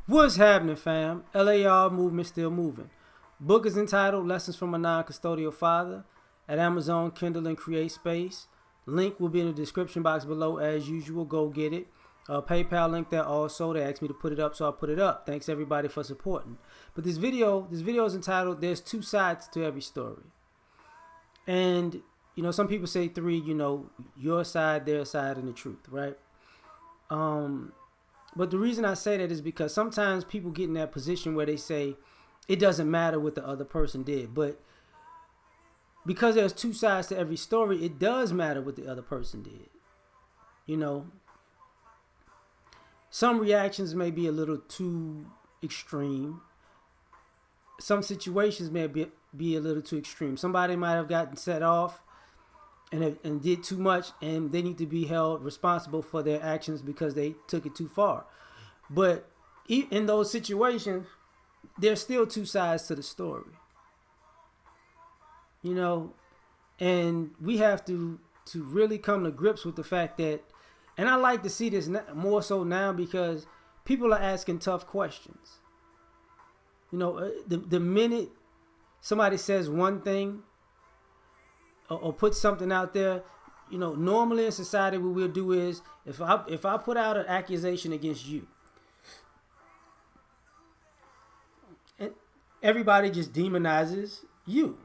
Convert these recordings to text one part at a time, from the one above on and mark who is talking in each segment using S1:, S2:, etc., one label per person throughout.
S1: What's happening, fam? L.A.R. movement still moving. Book is entitled Lessons from a Non-Custodial Father at Amazon, Kindle, and Create Space. Link will be in the description box below as usual. Go get it. PayPal link there also. They asked me to put it up, so I put it up. Thanks everybody for supporting. But this video is entitled "There's Two Sides to Every Story," and some people say three. Your side, their side, and the truth, right? But the reason I say that is because sometimes people get in that position where they say it doesn't matter what the other person did. But because there's two sides to every story, it does matter what the other person did. Some reactions may be a little too extreme. Some situations may be a little too extreme. Somebody might have gotten set off and did too much, and they need to be held responsible for their actions because they took it too far. But in those situations, there's still two sides to the story. And we have to really come to grips with the fact that, and I like to see this more so now because people are asking tough questions. The minute somebody says one thing or put something out there, normally in society what we'll do is if I put out an accusation against you, and everybody just demonizes you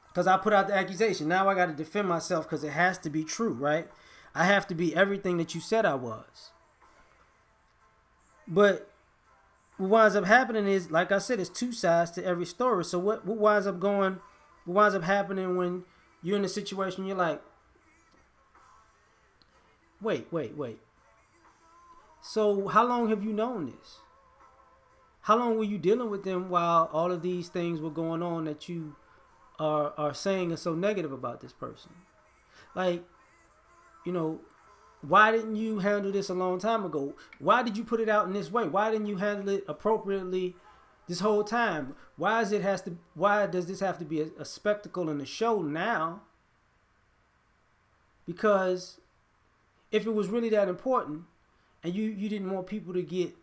S1: because I put out the accusation. Now I got to defend myself because it has to be true, right? I have to be everything that you said I was. But what winds up happening is, like I said, it's two sides to every story. So what winds up happening when you're in a situation you're like, wait. So how long have you known this? How long were you dealing with them while all of these things were going on that you are saying are so negative about this person? Like, why didn't you handle this a long time ago? Why did you put it out in this way? Why didn't you handle it appropriately this whole time? Why does this have to be a spectacle and a show now? Because if it was really that important and you didn't want people to get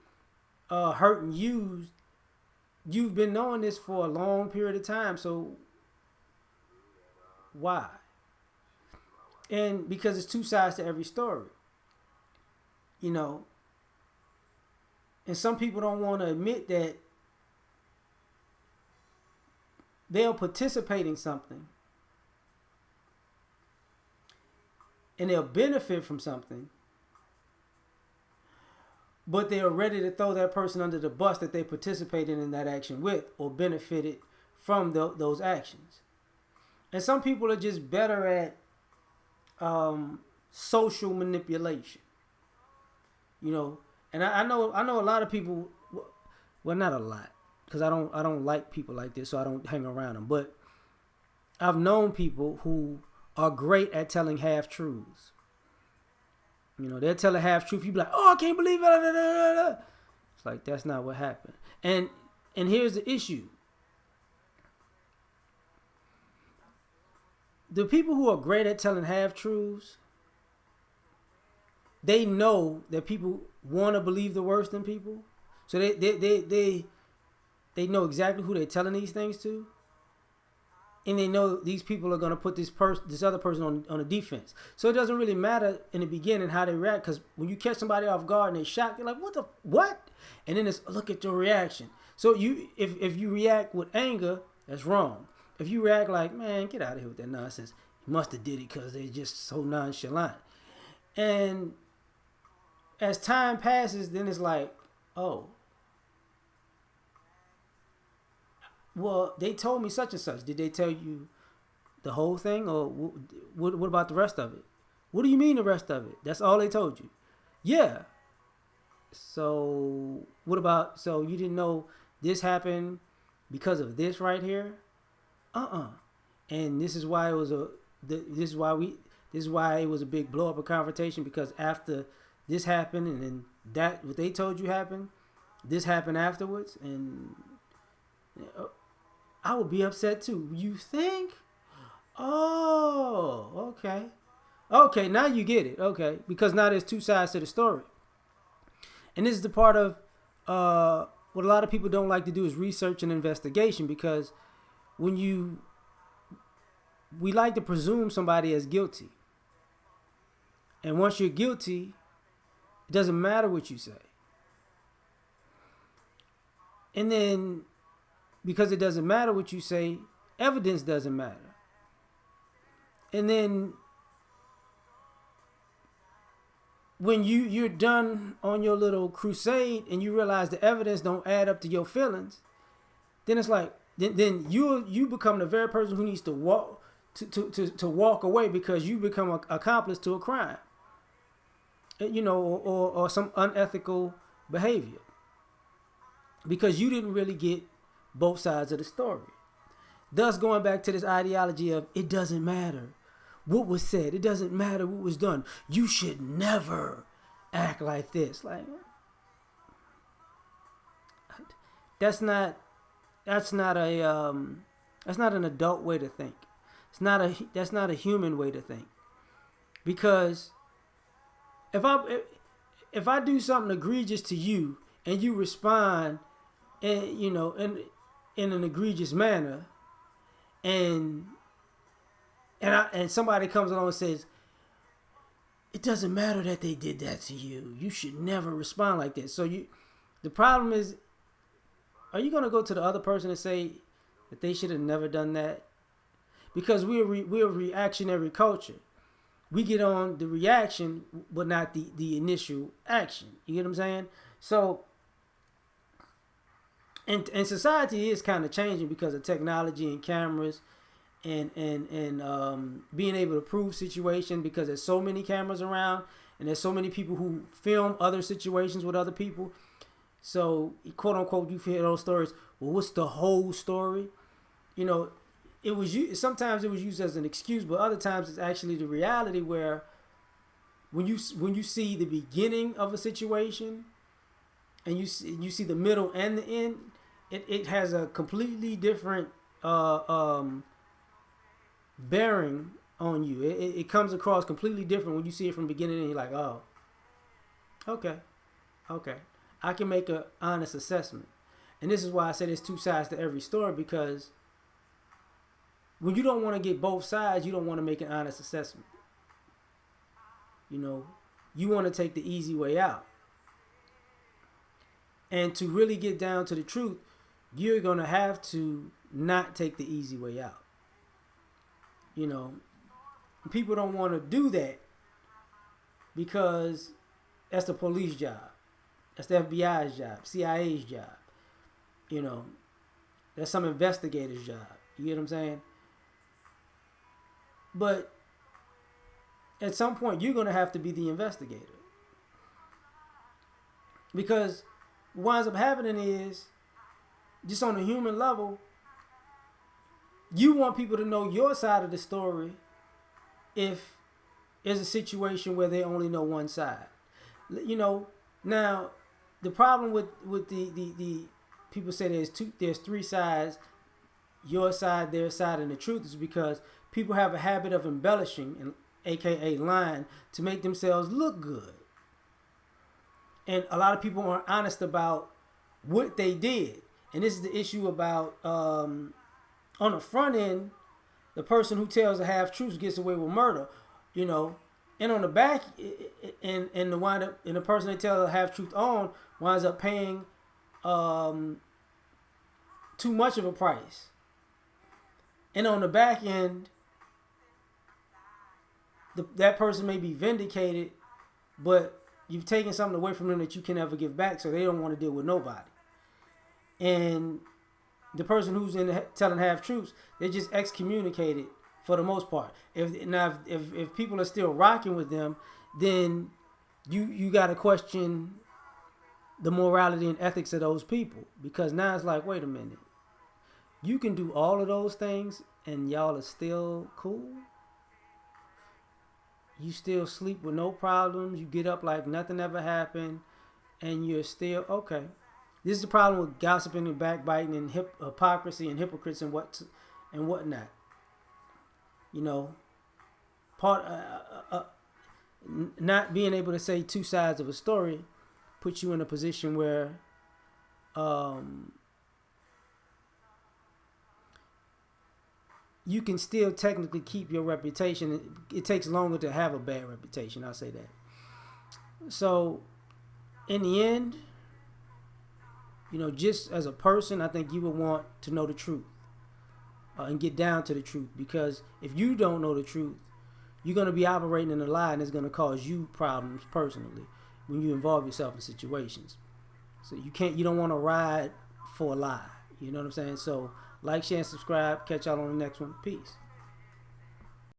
S1: hurt and used, you've been knowing this for a long period of time. So why? And because it's two sides to every story. And some people don't want to admit that they'll participate in something and they'll benefit from something, but they're ready to throw that person under the bus that they participated in that action with or benefited from those actions. And some people are just better at social manipulation, and I know a lot of people. Well, not a lot, because I don't like people like this, so I don't hang around them. But I've known people who are great at telling half truths. They'll tell a half truth. You be like, "Oh, I can't believe it." It's like that's not what happened. And here's the issue. The people who are great at telling half truths, they know that people want to believe the worst in people, so they know exactly who they're telling these things to, and they know these people are going to put this other person on a defense. So it doesn't really matter in the beginning how they react, because when you catch somebody off guard and they shock, you're like, what? And then it's look at your reaction. So if you react with anger, that's wrong. If you react like, man, get out of here with that nonsense, he must have did it because they're just so nonchalant. And as time passes, then it's like, oh, well, they told me such and such. Did they tell you the whole thing, or what about the rest of it? What do you mean the rest of it? That's all they told you? Yeah. So what about, so you didn't know this happened because of this right here? And this is why it was this is why it was a big blow up, a confrontation, because after this happened and then that what they told you happened, this happened afterwards, and I would be upset too. You think? Oh, okay, now you get it. Okay, because now there's two sides to the story, and this is the part of what a lot of people don't like to do is research and investigation, because when you we like to presume somebody as guilty, and once you're guilty, it doesn't matter what you say. And then, because it doesn't matter what you say, evidence doesn't matter. And then when you're done on your little crusade and you realize the evidence don't add up to your feelings, then it's like then you become the very person who needs to walk away, because you become an accomplice to a crime, or some unethical behavior, because you didn't really get both sides of the story. Thus, going back to this ideology of it doesn't matter what was said, it doesn't matter what was done, you should never act like this. Like, that's not an adult way to think. That's not a human way to think. Because if I do something egregious to you and you respond, in an egregious manner, and somebody comes along and says, it doesn't matter that they did that to you, you should never respond like this. So the problem is, are you going to go to the other person and say that they should have never done that? Because we're a reactionary culture. We get on the reaction, but not the initial action. You get what I'm saying? So, and society is kind of changing because of technology and cameras, and being able to prove situation, because there's so many cameras around and there's so many people who film other situations with other people. So, quote unquote, you hear those stories. Well, what's the whole story? Sometimes it was used as an excuse, but other times it's actually the reality, where when you see the beginning of a situation and you see the middle and the end, it has a completely different bearing on you. It comes across completely different when you see it from the beginning, and you're like, oh, okay, I can make an honest assessment. And this is why I say there's two sides to every story, because when you don't want to get both sides, you don't want to make an honest assessment. You want to take the easy way out. And to really get down to the truth, you're going to have to not take the easy way out. People don't want to do that because that's the police job. That's the FBI's job, CIA's job. That's some investigator's job. You get what I'm saying? But at some point, you're going to have to be the investigator. Because what winds up happening is, just on a human level, you want people to know your side of the story if there's a situation where they only know one side. Now, the problem with the people say there's three sides, your side, their side, and the truth, is because people have a habit of embellishing, and aka lying, to make themselves look good. And a lot of people aren't honest about what they did. And this is the issue about, on the front end, the person who tells a half truth gets away with murder, and on the back, and the person they tell a half truth on winds up paying too much of a price. And on the back end, that person may be vindicated, but you've taken something away from them that you can never give back, so they don't want to deal with nobody. And the person who's telling half truths, they're just excommunicated for the most part. If people are still rocking with them, then you got to question the morality and ethics of those people, because now it's like, wait a minute, you can do all of those things and y'all are still cool? You still sleep with no problems. You get up like nothing ever happened, and you're still okay. This is the problem with gossiping and backbiting and hypocrisy and hypocrites and whatnot. Not being able to say two sides of a story puts you in a position where um, you can still technically keep your reputation. It takes longer to have a bad reputation. I'll say that. So, in the end, just as a person, I think you would want to know the truth and get down to the truth. Because if you don't know the truth, you're going to be operating in a lie, and it's going to cause you problems personally when you involve yourself in situations. So you don't want to ride for a lie. You know what I'm saying? So like, share, and subscribe. Catch y'all on the next one. Peace.